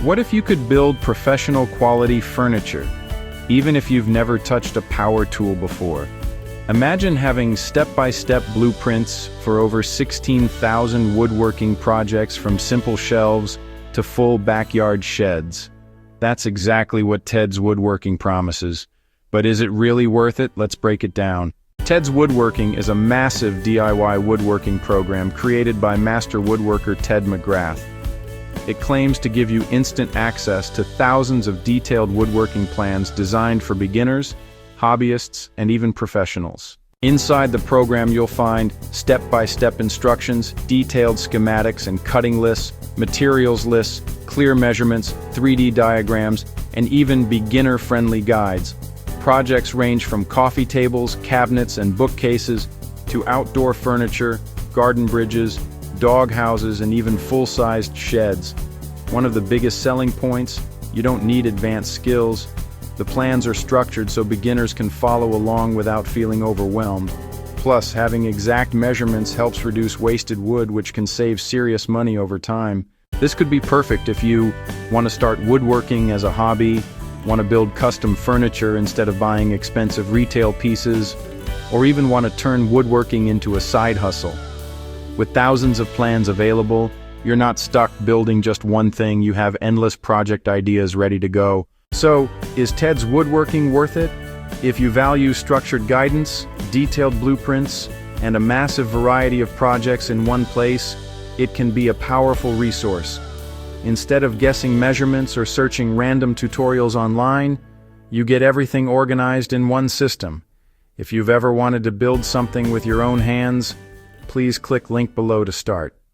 What if you could build professional quality furniture, even if you've never touched a power tool before? Imagine having step-by-step blueprints for over 16,000 woodworking projects, from simple shelves to full backyard sheds. That's exactly what Ted's Woodworking promises. But is it really worth it? Let's break it down. Ted's Woodworking is a massive DIY woodworking program created by master woodworker Ted McGrath. It claims to give you instant access to thousands of detailed woodworking plans designed for beginners, hobbyists, and even professionals. Inside the program, you'll find step-by-step instructions, detailed schematics and cutting lists, materials lists, clear measurements, 3D diagrams, and even beginner-friendly guides. Projects range from coffee tables, cabinets, and bookcases to outdoor furniture, garden bridges, dog houses, and even full-sized sheds. One of the biggest selling points: you don't need advanced skills. The plans are structured so beginners can follow along without feeling overwhelmed. Plus, having exact measurements helps reduce wasted wood, which can save serious money over time. This could be perfect if you want to start woodworking as a hobby, want to build custom furniture instead of buying expensive retail pieces, or even want to turn woodworking into a side hustle. With thousands of plans available, you're not stuck building just one thing. You have endless project ideas ready to go. So, is Ted's Woodworking worth it? If you value structured guidance, detailed blueprints, and a massive variety of projects in one place, it can be a powerful resource. Instead of guessing measurements or searching random tutorials online, you get everything organized in one system. If you've ever wanted to build something with your own hands, please click link below to start.